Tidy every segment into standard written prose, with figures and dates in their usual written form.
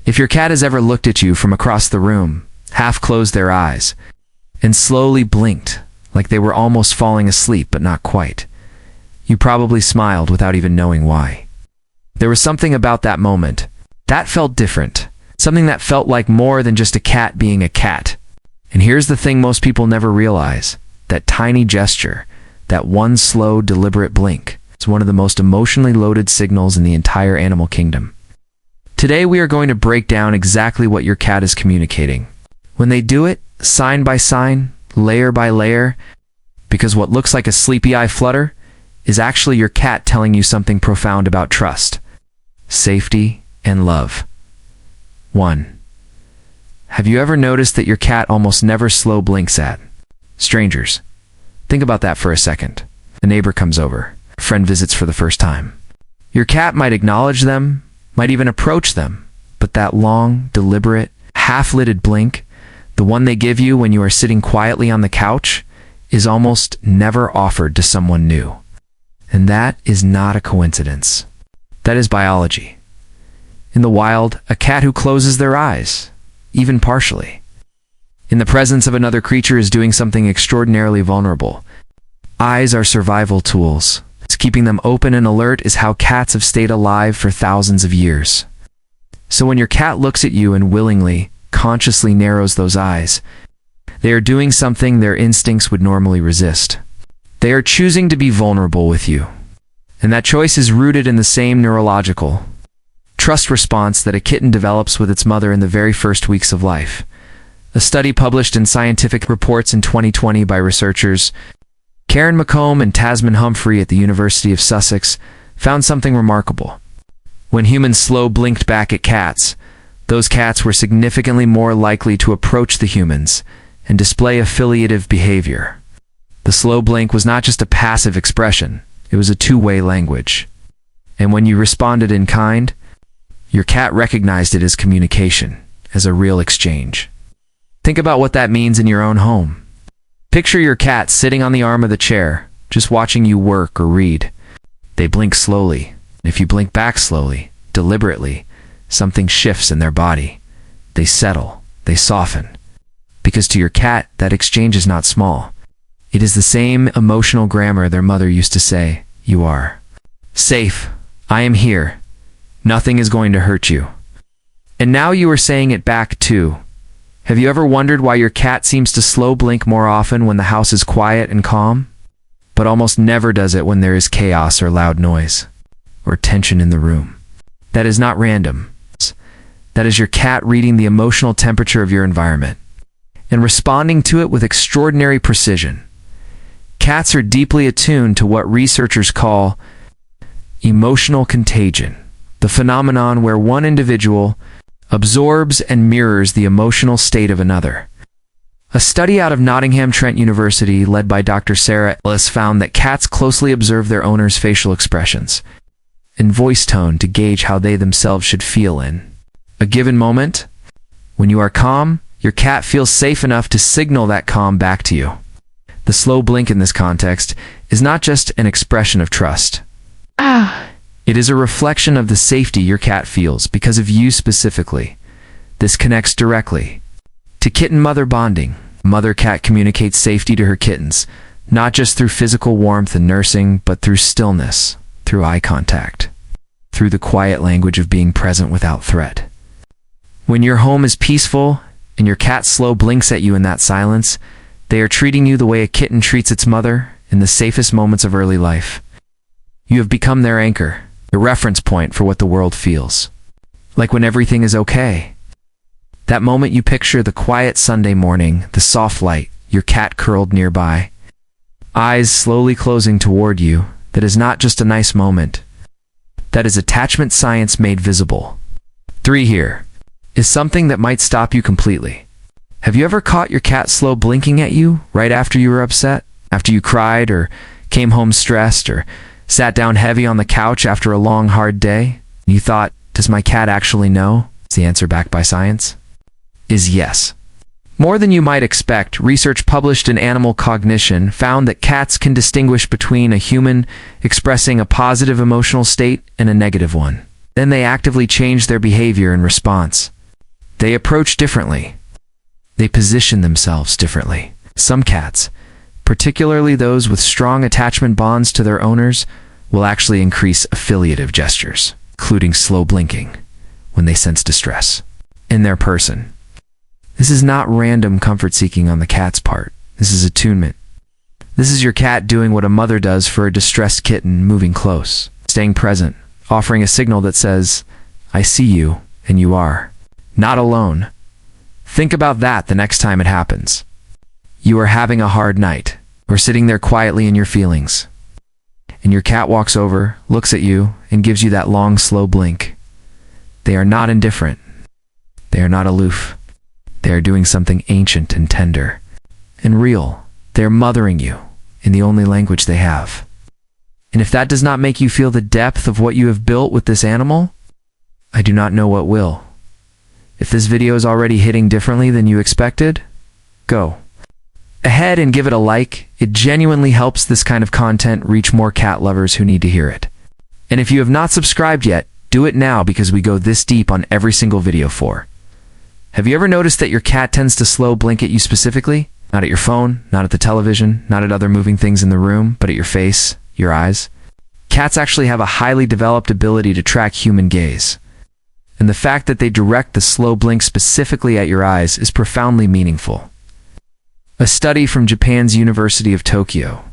If your cat has ever looked at you from across the room, half closed their eyes, and slowly blinked, like they were almost falling asleep but not quite, you probably smiled without even knowing why. There was something about that moment that felt different, something that felt like more than just a cat being a cat. And here's the thing most people never realize: that tiny gesture, that one slow, deliberate blink, is one of the most emotionally loaded signals in the entire animal kingdom. Today we are going to break down exactly what your cat is communicating when they do it, sign by sign, layer by layer, because what looks like a sleepy eye flutter is actually your cat telling you something profound about trust, safety, and love. 1. Have you ever noticed that your cat almost never slow blinks at strangers? Think about that for a second. A neighbor comes over, a friend visits for the first time. Your cat might acknowledge them, might even approach them, but that long, deliberate, half-lidded blink, the one they give you when you are sitting quietly on the couch, is almost never offered to someone new. And that is not a coincidence. That is biology. In the wild, a cat who closes their eyes, even partially, in the presence of another creature is doing something extraordinarily vulnerable. Eyes are survival tools. Keeping them open and alert is how cats have stayed alive for thousands of years. So when your cat looks at you and willingly, consciously narrows those eyes, they are doing something their instincts would normally resist. They are choosing to be vulnerable with you. And that choice is rooted in the same neurological trust response that a kitten develops with its mother in the very first weeks of life. A study published in Scientific Reports in 2020 by researchers Karen McComb and Tasman Humphrey at the University of Sussex found something remarkable. When humans slow blinked back at cats, those cats were significantly more likely to approach the humans and display affiliative behavior. The slow blink was not just a passive expression, it was a two-way language. And when you responded in kind, your cat recognized it as communication, as a real exchange. Think about what that means in your own home. Picture your cat sitting on the arm of the chair, just watching you work or read. They blink slowly. If you blink back slowly, deliberately, something shifts in their body. They settle, they soften. Because to your cat, that exchange is not small. It is the same emotional grammar their mother used to say, "You are safe. I am here. Nothing is going to hurt you." And now you are saying it back too. Have you ever wondered why your cat seems to slow blink more often when the house is quiet and calm, but almost never does it when there is chaos or loud noise, or tension in the room? That is not random. That is your cat reading the emotional temperature of your environment and responding to it with extraordinary precision. Cats are deeply attuned to what researchers call emotional contagion, the phenomenon where one individual absorbs and mirrors the emotional state of another. A study out of Nottingham Trent University led by Dr. Sarah Ellis found that cats closely observe their owner's facial expressions and voice tone to gauge how they themselves should feel in a given moment. When you are calm, your cat feels safe enough to signal that calm back to you. The slow blink in this context is not just an expression of trust. It is a reflection of the safety your cat feels because of you specifically. This connects directly to kitten-mother bonding. Mother cat communicates safety to her kittens, not just through physical warmth and nursing, but through stillness, through eye contact, through the quiet language of being present without threat. When your home is peaceful and your cat slow blinks at you in that silence, they are treating you the way a kitten treats its mother in the safest moments of early life. You have become their anchor, a reference point for what the world feels. Like when everything is okay. That moment you picture the quiet Sunday morning, the soft light, your cat curled nearby, eyes slowly closing toward you. That is not just a nice moment. That is attachment science made visible. 3 here is something that might stop you completely. Have you ever caught your cat slow blinking at you right after you were upset? After you cried or came home stressed or sat down heavy on the couch after a long, hard day? You thought, does my cat actually know? Is the answer backed by science? Is yes. More than you might expect, research published in Animal Cognition found that cats can distinguish between a human expressing a positive emotional state and a negative one. Then they actively change their behavior in response. They approach differently. They position themselves differently. Some cats, particularly those with strong attachment bonds to their owners, will actually increase affiliative gestures, including slow blinking, when they sense distress in their person. This is not random comfort seeking on the cat's part. This is attunement. This is your cat doing what a mother does for a distressed kitten, moving close, staying present, offering a signal that says, I see you, and you are not alone. Think about that the next time it happens. You are having a hard night, or sitting there quietly in your feelings, and your cat walks over, looks at you, and gives you that long, slow blink. They are not indifferent. They are not aloof. They are doing something ancient and tender and real. They are mothering you in the only language they have. And if that does not make you feel the depth of what you have built with this animal, I do not know what will. If this video is already hitting differently than you expected, go ahead and give it a like. It genuinely helps this kind of content reach more cat lovers who need to hear it. And if you have not subscribed yet, do it now, because we go this deep on every single video. Have you ever noticed that your cat tends to slow blink at you specifically? Not at your phone, not at the television, not at other moving things in the room, but at your face, your eyes. Cats actually have a highly developed ability to track human gaze. And the fact that they direct the slow blink specifically at your eyes is profoundly meaningful. A study from Japan's University of Tokyo,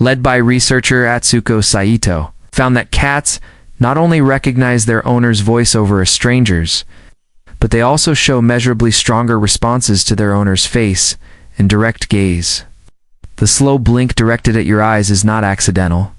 led by researcher Atsuko Saito, found that cats not only recognize their owner's voice over a stranger's, but they also show measurably stronger responses to their owner's face and direct gaze. The slow blink directed at your eyes is not accidental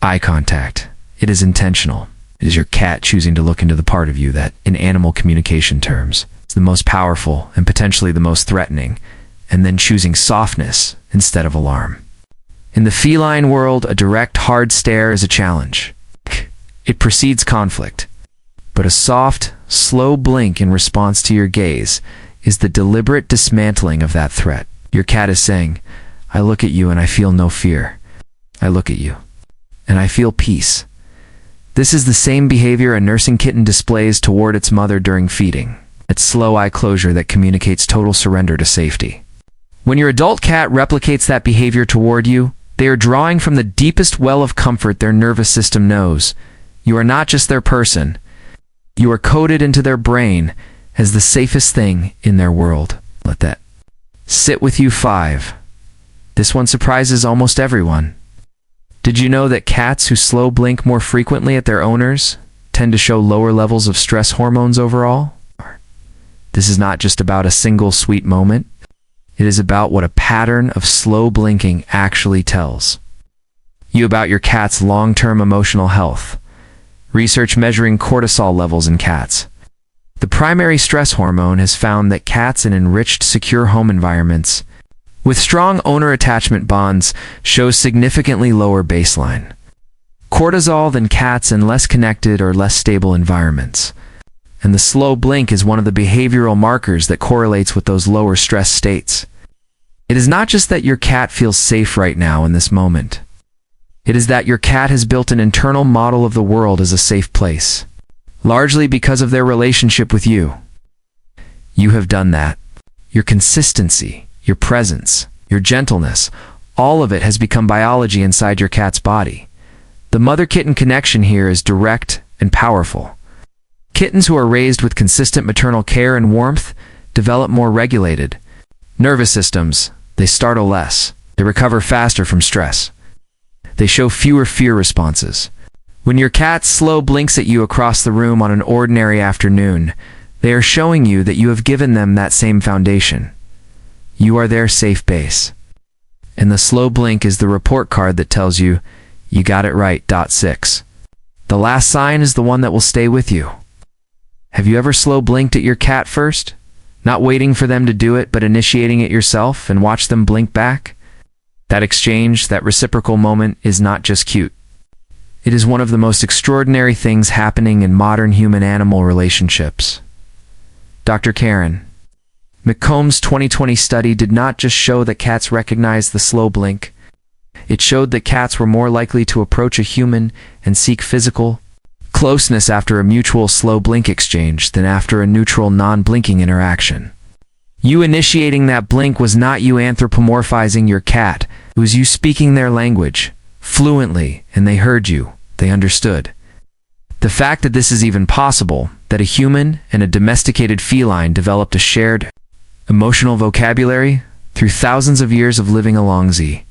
eye contact. It is intentional. It is your cat choosing to look into the part of you that, in animal communication terms, is the most powerful and potentially the most threatening, and then choosing softness instead of alarm. In the feline world, a direct, hard stare is a challenge. It precedes conflict. But a soft, slow blink in response to your gaze is the deliberate dismantling of that threat. Your cat is saying, I look at you and I feel no fear. I look at you and I feel peace. This is the same behavior a nursing kitten displays toward its mother during feeding. It's slow eye closure that communicates total surrender to safety. When your adult cat replicates that behavior toward you, they are drawing from the deepest well of comfort their nervous system knows. You are not just their person. You are coded into their brain as the safest thing in their world. Let that sit with you. 5. This one surprises almost everyone. Did you know that cats who slow blink more frequently at their owners tend to show lower levels of stress hormones overall? This is not just about a single sweet moment. It is about what a pattern of slow blinking actually tells you about your cat's long-term emotional health. Research measuring cortisol levels in cats, the primary stress hormone, has found that cats in enriched, secure home environments with strong owner attachment bonds show significantly lower baseline cortisol than cats in less connected or less stable environments. And the slow blink is one of the behavioral markers that correlates with those lower stress states. It is not just that your cat feels safe right now in this moment. It is that your cat has built an internal model of the world as a safe place, largely because of their relationship with you. You have done that. Your consistency, your presence, your gentleness, all of it has become biology inside your cat's body. The mother-kitten connection here is direct and powerful. Kittens who are raised with consistent maternal care and warmth develop more regulated nervous systems. They startle less. They recover faster from stress. They show fewer fear responses. When your cat slow blinks at you across the room on an ordinary afternoon, they are showing you that you have given them that same foundation. You are their safe base. And the slow blink is the report card that tells you, you got it right. 6. The last sign is the one that will stay with you. Have you ever slow blinked at your cat first? Not waiting for them to do it, but initiating it yourself and watch them blink back? That exchange, that reciprocal moment, is not just cute. It is one of the most extraordinary things happening in modern human-animal relationships. Dr. Karen McComb's 2020 study did not just show that cats recognized the slow blink. It showed that cats were more likely to approach a human and seek physical, closeness after a mutual slow blink exchange than after a neutral non-blinking interaction. You initiating that blink was not you anthropomorphizing your cat. It was you speaking their language, fluently, and they heard you. They understood. The fact that this is even possible, that a human and a domesticated feline developed a shared emotional vocabulary through thousands of years of living along Z.